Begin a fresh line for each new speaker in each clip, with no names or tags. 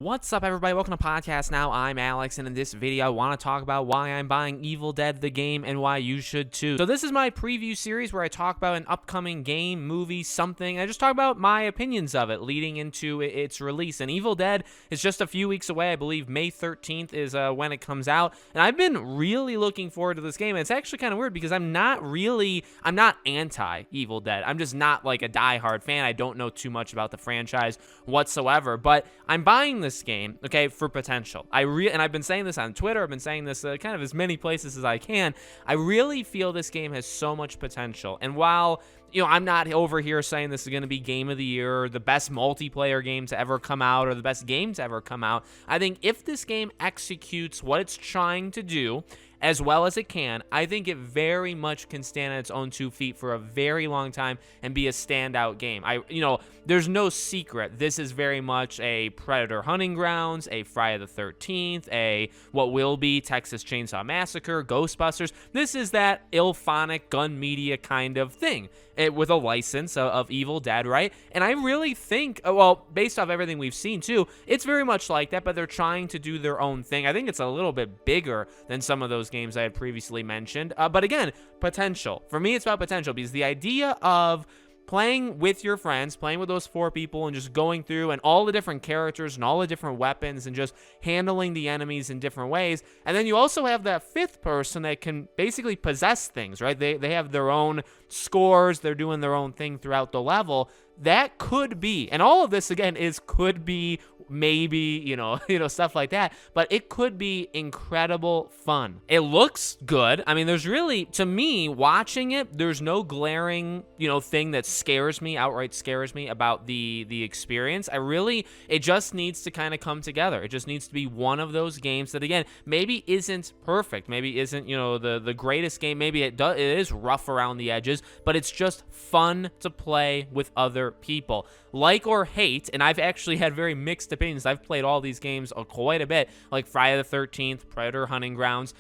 What's up, everybody? Welcome to Podcast Now. I'm Alex, and in this video, I want to talk about why I'm buying Evil Dead the game and why you should too. So this is my preview series where I talk about an upcoming game, movie, something. I just talk about my opinions of it leading into its release. And Evil Dead is just a few weeks away. I believe May 13th is when it comes out. And I've been really looking forward to this game. And it's actually kind of weird because I'm not anti-Evil Dead. I'm just not like a diehard fan. I don't know too much about the franchise whatsoever. But I'm buying this game, okay, for potential. And I've been saying this on Twitter. I've been saying this kind of as many places as I can. I really feel this game has so much potential. And while, I'm not over here saying this is going to be game of the year or the best multiplayer game to ever come out or the best game to ever come out, I think if this game executes what it's trying to do as well as it can, I think it very much can stand on its own 2 feet for a very long time and be a standout game. There's no secret. This is very much a Predator Hunting Grounds, a Friday the 13th, a what will be Texas Chainsaw Massacre, Ghostbusters. This is that IllFonic gun media kind of thing with a license of Evil Dead, right? And I really think, based off everything we've seen too, it's very much like that, but they're trying to do their own thing. I think it's a little bit bigger than some of those games I had previously mentioned. But again, potential. For me, it's about potential because the idea of playing with your friends, playing with those 4 people and just going through and all the different characters and all the different weapons and just handling the enemies in different ways. And then you also have that 5th person that can basically possess things, right? They have their own scores. They're doing their own thing throughout the level. That could be, and all of this again could be maybe, stuff like that, but it could be incredible fun. It looks good. I mean, there's really, to me, watching it, there's no glaring, thing that outright scares me about the experience. It just needs to kind of come together. It just needs to be one of those games that, again, maybe isn't perfect, maybe isn't, the greatest game, maybe it is rough around the edges, but it's just fun to play with other people. Like or hate, and I've actually had very mixed opinions. I've played all these games quite a bit, like Friday the 13th, Predator Hunting Grounds,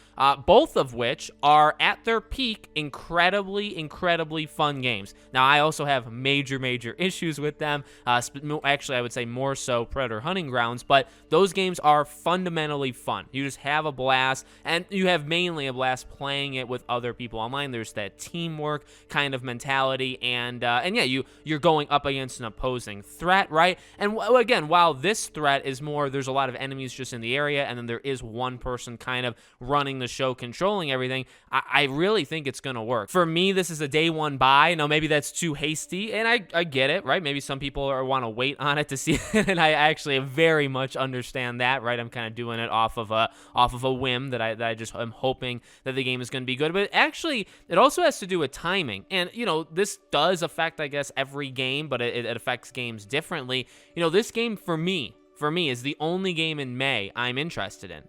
both of which are at their peak incredibly fun games. Now, I also have major issues with them. Actually, I would say more so Predator Hunting Grounds, but those games are fundamentally fun. You just have a blast, and you have mainly a blast playing it with other people online. There's that teamwork kind of mentality, and yeah, you're going up against an opposing threat, right? And again, while this threat is more, there's a lot of enemies just in the area, and then there is one person kind of running the show, controlling everything. I really think it's gonna work. For me, this is a day one buy. Now, maybe that's too hasty, and I get it, right? Maybe some people want to wait on it to see it, and I actually very much understand that, right? I'm kind of doing it off of a whim that I just am hoping that the game is going to be good. But actually, it also has to do with timing, and this does affect, I guess, every game, but it affects games differently. This game for me is the only game in May I'm interested in.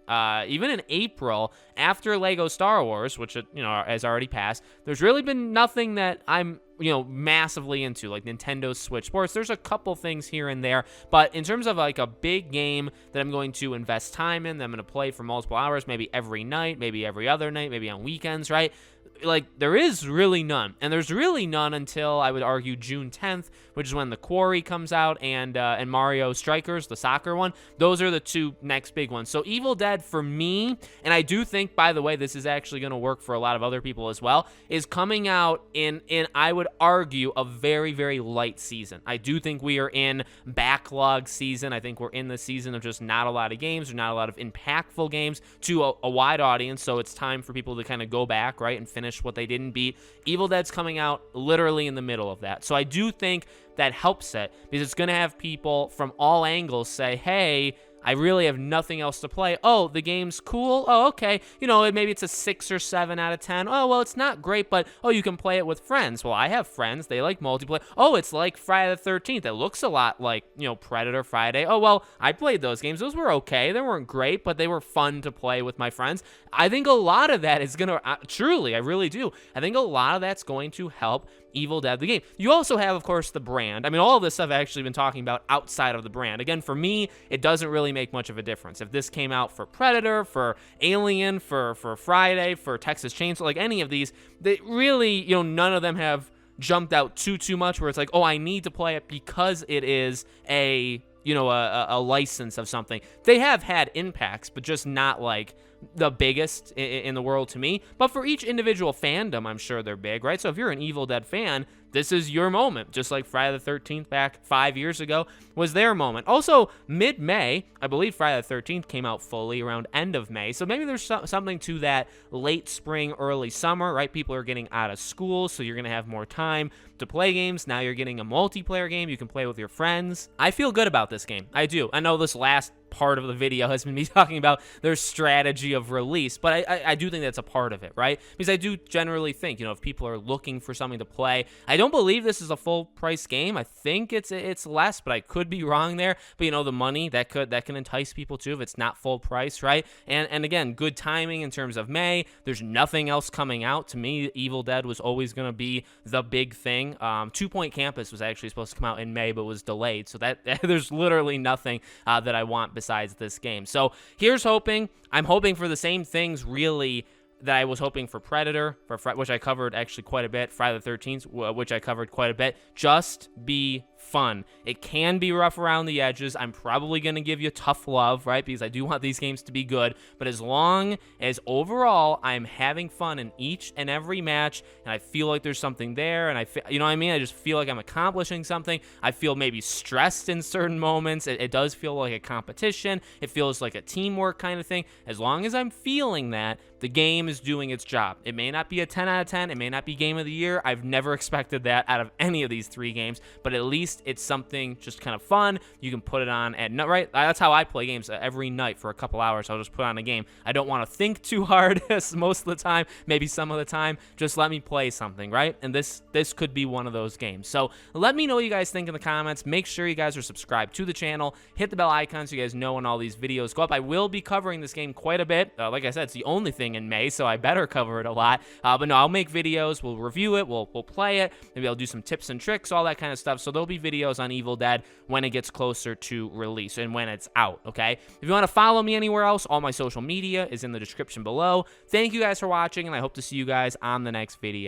Even in April, after Lego Star Wars, which has already passed, there's really been nothing that I'm massively into, like Nintendo Switch Sports. There's a couple things here and there, but in terms of like a big game that I'm going to invest time in, that I'm going to play for multiple hours, maybe every night, maybe every other night, maybe on weekends, right? Like, there is really none. And there's really none until, I would argue, June 10th, which is when The Quarry comes out, and Mario Strikers, the soccer one. Those are the 2 next big ones. So Evil Dead, for me, and I do think, by the way, this is actually going to work for a lot of other people as well, is coming out in I would argue, a very light season. I do think we are in backlog season. I think we're in the season of just not a lot of games, or not a lot of impactful games to a wide audience, so it's time for people to kind of go back, right, and finish what they didn't beat. Evil Dead's coming out literally in the middle of that. So I do think that helps it, because it's going to have people from all angles say, hey, I really have nothing else to play. Oh, the game's cool. Oh, okay. Maybe it's a 6 or 7 out of 10. Oh, well, it's not great, but you can play it with friends. Well, I have friends. They like multiplayer. Oh, it's like Friday the 13th. It looks a lot like, Predator Friday. Oh, well, I played those games. Those were okay. They weren't great, but they were fun to play with my friends. I think a lot of that is going to, truly, I really do. I think a lot of that's going to help Evil Dead the game. You also have, of course, the brand. I mean, all of this stuff I've actually been talking about outside of the brand. Again, for me, it doesn't really make much of a difference. If this came out for Predator, for Alien, for Friday, for Texas Chainsaw, like any of these, they really, none of them have jumped out too much where it's like, oh, I need to play it because it is a you know, a license of something. They have had impacts, but just not like the biggest in the world to me. But for each individual fandom, I'm sure they're big, right? So if you're an Evil Dead fan, this is your moment, just like Friday the 13th back 5 years ago was their moment. Also, mid-May, I believe Friday the 13th came out fully around end of May, so maybe there's something to that late spring, early summer, right? People are getting out of school, so you're going to have more time to play games. Now you're getting a multiplayer game you can play with your friends. I feel good about this game. I do. I know this last part of the video has been me talking about their strategy of release, but I do think that's a part of it, right? Because I do generally think, you know, if people are looking for something to play, I don't believe this is a full price game. I think it's less, but I could be wrong there. But you know, the money that can entice people too if it's not full price, right? And again, good timing in terms of May. There's nothing else coming out. To me, Evil Dead was always going to be the big thing. 2 Point Campus was actually supposed to come out in May, but was delayed. So that there's literally nothing that I want besides this game. So here's hoping. I'm hoping for the same things really that I was hoping for Predator, which I covered actually quite a bit, Friday the 13th, which I covered quite a bit. Just be fun. It can be rough around the edges. I'm probably going to give you tough love, right? Because I do want these games to be good. But as long as overall I'm having fun in each and every match, and I feel like there's something there, and I feel, you know what I mean? I just feel like I'm accomplishing something. I feel maybe stressed in certain moments. It does feel like a competition. It feels like a teamwork kind of thing. As long as I'm feeling that, the game is doing its job. It may not be a 10 out of 10. It may not be game of the year. I've never expected that out of any of these 3 games, but at least it's something just kind of fun. You can put it on at night, right? That's how I play games. Every night for a couple hours, I'll just put on a game. I don't want to think too hard most of the time, maybe some of the time. Just let me play something, right? And this could be one of those games. So let me know what you guys think in the comments. Make sure you guys are subscribed to the channel. Hit the bell icon so you guys know when all these videos go up. I will be covering this game quite a bit. Like I said, it's the only thing in May, so I better cover it a lot. But no, I'll make videos. We'll review it. We'll play it. Maybe I'll do some tips and tricks, all that kind of stuff. So there'll be videos on Evil Dead when it gets closer to release and when it's out, okay? If you want to follow me anywhere else, all my social media is in the description below. Thank you guys for watching, and I hope to see you guys on the next video.